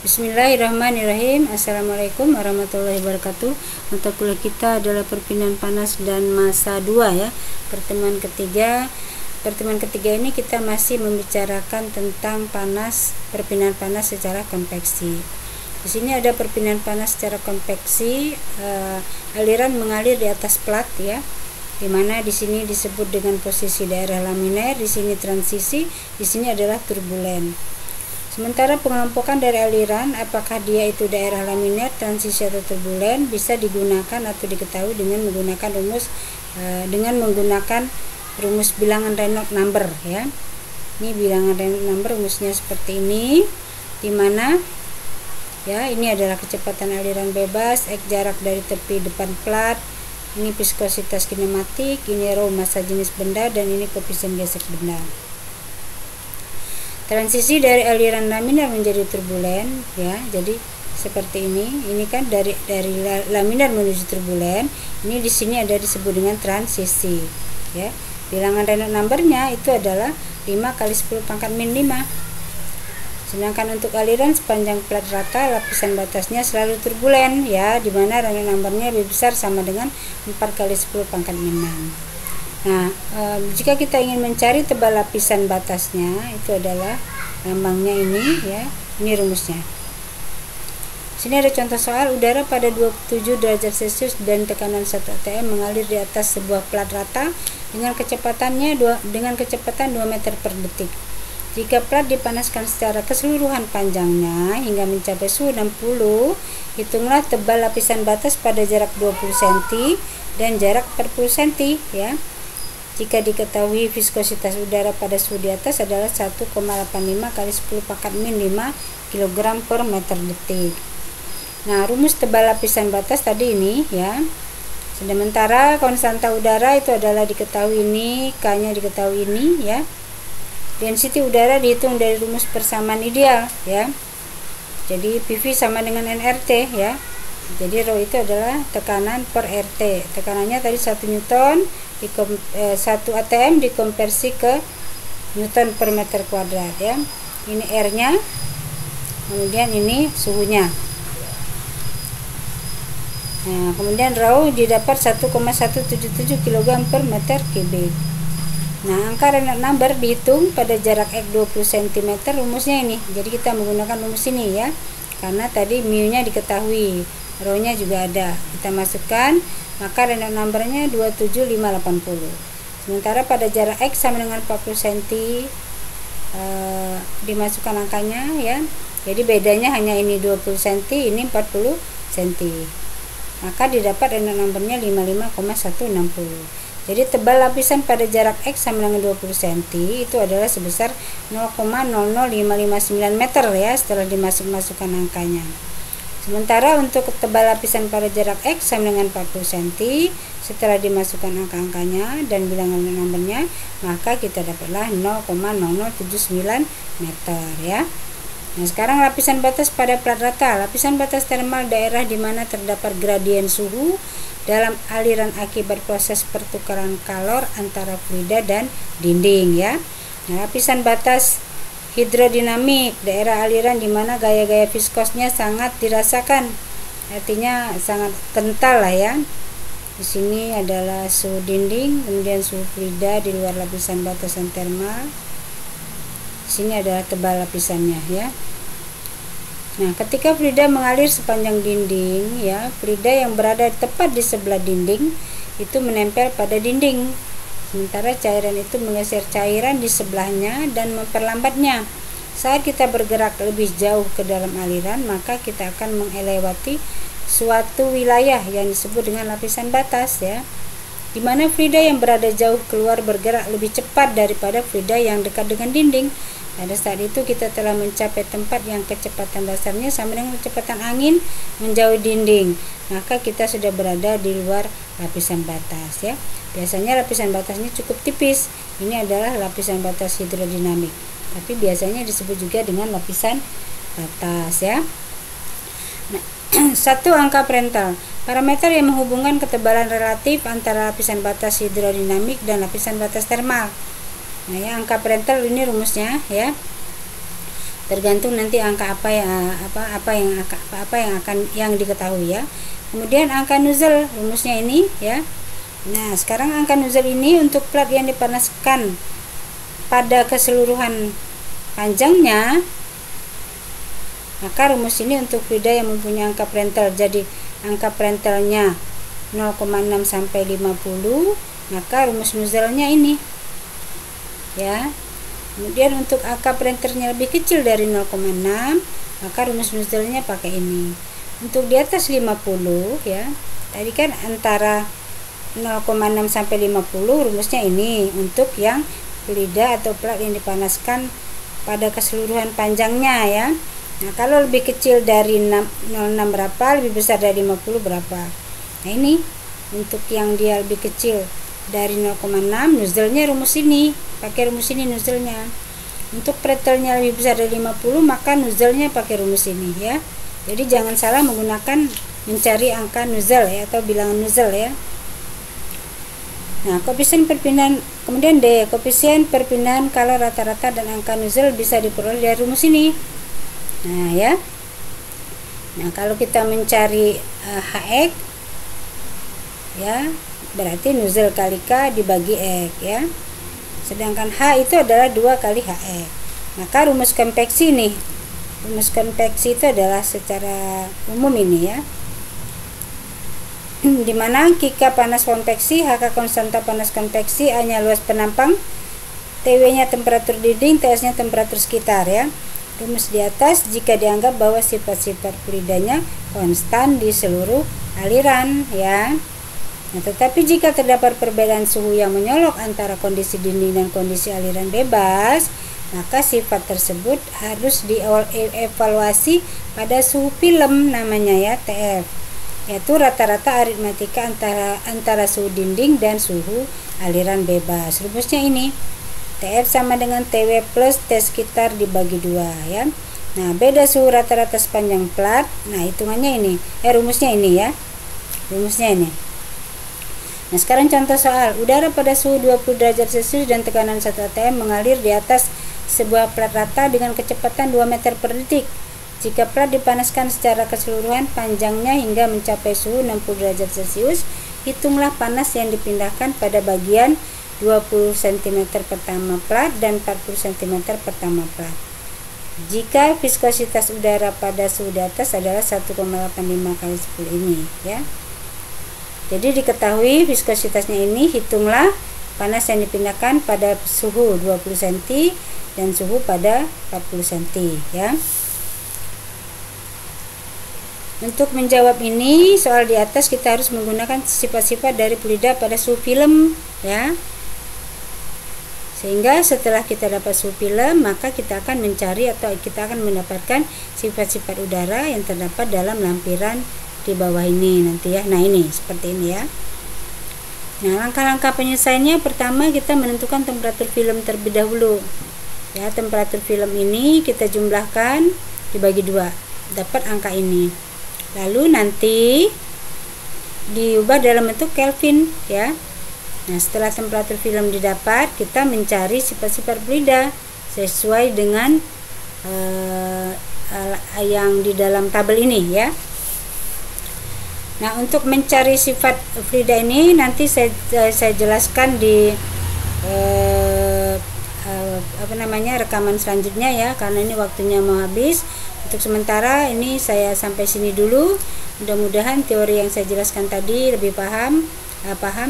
Bismillahirrahmanirrahim. Assalamualaikum warahmatullahi wabarakatuh. Mata kuliah kita adalah perpindahan panas dan massa 2 ya. Pertemuan ketiga ini kita masih membicarakan tentang perpindahan panas secara konveksi. Di sini ada perpindahan panas secara konveksi, aliran mengalir di atas plat ya. Dimana di sini disebut dengan posisi daerah laminar, di sini transisi, di sini adalah turbulen. Sementara pengelompokan dari aliran, apakah dia itu daerah laminar, transisi atau turbulen, bisa digunakan atau diketahui dengan menggunakan rumus bilangan Reynolds number ya. Ini bilangan Reynolds number, rumusnya seperti ini, dimana ya ini adalah kecepatan aliran bebas, X jarak dari tepi depan plat, ini viskositas kinematik, ini rho massa jenis benda, dan ini koefisien gesek benda. Transisi dari aliran laminar menjadi turbulen ya, jadi seperti ini kan dari laminar menuju turbulen. Ini di sini ada disebut dengan transisi ya. Bilangan Reynolds numbernya itu adalah 5 kali 10 pangkat min 5. Sedangkan untuk aliran sepanjang plat rata, lapisan batasnya selalu turbulen ya, dimana Reynolds numbernya lebih besar, sama dengan 4 kali 10 pangkat min 6. Nah, jika kita ingin mencari tebal lapisan batasnya, itu adalah lambangnya ini ya, ini rumusnya. Sini ada contoh soal, udara pada 27 derajat Celcius dan tekanan 1 atm mengalir di atas sebuah plat rata dengan kecepatan 2 meter per detik. Jika plat dipanaskan secara keseluruhan panjangnya hingga mencapai suhu 60, hitunglah tebal lapisan batas pada jarak 20 cm dan jarak 40 cm ya. Jika diketahui viskositas udara pada suhu di atas adalah 1,85 kali 10 pangkat min 5 kg per meter detik. Nah, rumus tebal lapisan batas tadi ini ya. Sementara konstanta udara itu adalah diketahui ini, K-nya diketahui ini ya. Density udara dihitung dari rumus persamaan ideal ya. Jadi PV sama dengan nRT ya. Jadi rho itu adalah tekanan per RT. Tekanannya tadi 1 Newton 1 atm dikonversi ke Newton per meter kuadrat ya. Ini R nya, kemudian ini suhunya. Nah, kemudian rho didapat 1,177 kg per meter kubik. Nah, angka Reynolds number dihitung pada jarak X 20 cm, rumusnya ini. Jadi kita menggunakan rumus ini ya, karena tadi mu nya diketahui, rho nya juga ada, kita masukkan, maka Reynolds numbernya 27580. Sementara pada jarak X sama dengan 40 cm dimasukkan angkanya ya. Jadi bedanya hanya ini 20 cm, ini 40 cm. Maka didapat Reynolds numbernya 55,160. Jadi tebal lapisan pada jarak X sama dengan 20 cm itu adalah sebesar 0,00559 meter ya, setelah dimasukkan angkanya. Sementara untuk tebal lapisan pada jarak X sama dengan 40 cm setelah dimasukkan angka-angkanya dan bilangan nomornya, maka kita dapatlah 0,0079 meter ya. Nah, sekarang lapisan batas pada plat rata. Lapisan batas termal daerah di mana terdapat gradien suhu dalam aliran akibat proses pertukaran kalor antara fluida dan dinding ya. Nah, lapisan batas hidrodinamik daerah aliran di mana gaya-gaya viskosnya sangat dirasakan, artinya sangat kental lah ya. Di sini adalah suhu dinding, kemudian suhu fluida di luar lapisan batasan termal. Di sini adalah tebal lapisannya ya. Nah, ketika fluida mengalir sepanjang dinding ya, fluida yang berada tepat di sebelah dinding itu menempel pada dinding. Sementara cairan itu menggeser cairan di sebelahnya dan memperlambatnya. Saat kita bergerak lebih jauh ke dalam aliran, maka kita akan melewati suatu wilayah yang disebut dengan lapisan batas ya, di mana fluida yang berada jauh keluar bergerak lebih cepat daripada fluida yang dekat dengan dinding. Pada saat itu kita telah mencapai tempat yang kecepatan dasarnya sama dengan kecepatan angin menjauhi dinding, maka kita sudah berada di luar lapisan batas ya. Biasanya lapisan batasnya cukup tipis. Ini adalah lapisan batas hidrodinamik, tapi biasanya disebut juga dengan lapisan batas ya. Nah, 1. Angka Prandtl, parameter yang menghubungkan ketebalan relatif antara lapisan batas hidrodinamik dan lapisan batas termal. Nah ya, angka Prandtl ini rumusnya ya. tergantung nanti angka apa yang diketahui ya. Kemudian angka nuzul, rumusnya ini ya. Nah, sekarang angka nuzul ini untuk plat yang dipanaskan pada keseluruhan panjangnya, maka rumus ini untuk fluida yang mempunyai angka Prandtl, jadi angka Prandtlnya 0,6 sampai 50, maka rumus nuzulnya ini ya. Kemudian untuk angka Prandtlnya lebih kecil dari 0,6, maka rumus nuzulnya pakai ini. Untuk di atas 50 ya, tadi kan antara 0,6 sampai 50, rumusnya ini untuk yang fluida atau plat yang dipanaskan pada keseluruhan panjangnya ya. Nah, kalau lebih kecil dari 0,6 berapa, lebih besar dari 50 berapa. Nah, ini untuk yang dia lebih kecil dari 0,6, nuzulnya rumus ini, pakai rumus ini nuzulnya. Untuk Prandtlnya lebih besar dari 50, maka nuzulnya pakai rumus ini ya. Jadi jangan salah menggunakan mencari angka nuzul ya, atau bilangan nuzul ya. Nah, koefisien perpindahan, kemudian D, koefisien perpindahan kalau rata-rata dan angka nuzul bisa diperoleh dari rumus ini. Nah ya, nah kalau kita mencari Hx ya, berarti nuzul kali K dibagi X ya, sedangkan H itu adalah 2 kali Hx. Maka rumus konveksi nih, rumus konveksi itu adalah secara umum ini ya, dimana Qk panas konveksi, Hk konstanta panas konveksi, A nya luas penampang, Tw nya temperatur dinding, Ts nya temperatur sekitar ya. Rumus di atas jika dianggap bahwa sifat-sifat fluidanya konstan di seluruh aliran ya. Nah, tetapi jika terdapat perbedaan suhu yang menyolok antara kondisi dinding dan kondisi aliran bebas, maka sifat tersebut harus dievaluasi pada suhu film, namanya ya TF, yaitu rata-rata aritmatika antara suhu dinding dan suhu aliran bebas. Rumusnya ini, TF sama dengan TW plus T sekitar dibagi 2 ya. Nah, beda suhu rata-rata sepanjang plat. Nah, hitungannya ini, rumusnya ini ya, rumusnya ini. Nah, sekarang contoh soal. Udara pada suhu 20 derajat Celcius dan tekanan 1 atm mengalir di atas sebuah plat rata dengan kecepatan 2 meter per detik. Jika plat dipanaskan secara keseluruhan panjangnya hingga mencapai suhu 60 derajat Celcius, hitunglah panas yang dipindahkan pada bagian 20 cm pertama plat dan 40 cm pertama plat. Jika viskositas udara pada suhu di atas adalah 1,85 kali 10 ini ya. Jadi diketahui viskositasnya ini, hitunglah panas yang dipindahkan pada suhu 20 cm dan suhu pada 40 cm ya. Untuk menjawab ini soal di atas, kita harus menggunakan sifat-sifat dari fluida pada suhu film ya. Sehingga setelah kita dapat suhu film, maka kita akan mencari atau kita akan mendapatkan sifat-sifat udara yang terdapat dalam lampiran di bawah ini nanti ya. Nah, ini seperti ini ya. Nah, langkah-langkah penyelesaiannya, pertama kita menentukan temperatur film terlebih dahulu ya. Temperatur film ini kita jumlahkan dibagi 2, dapat angka ini. Lalu nanti diubah dalam bentuk Kelvin ya. Nah, setelah temperatur film didapat, kita mencari sifat-sifat fluida sesuai dengan yang di dalam tabel ini ya. Nah, untuk mencari sifat fluida ini nanti saya jelaskan di rekaman selanjutnya ya, karena ini waktunya mau habis. Untuk sementara ini saya sampai sini dulu. Mudah-mudahan teori yang saya jelaskan tadi lebih paham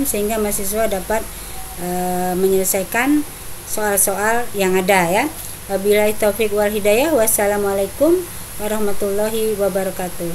sehingga mahasiswa dapat menyelesaikan soal-soal yang ada ya. Wabillahi taufik wal hidayah. Wassalamualaikum warahmatullahi wabarakatuh.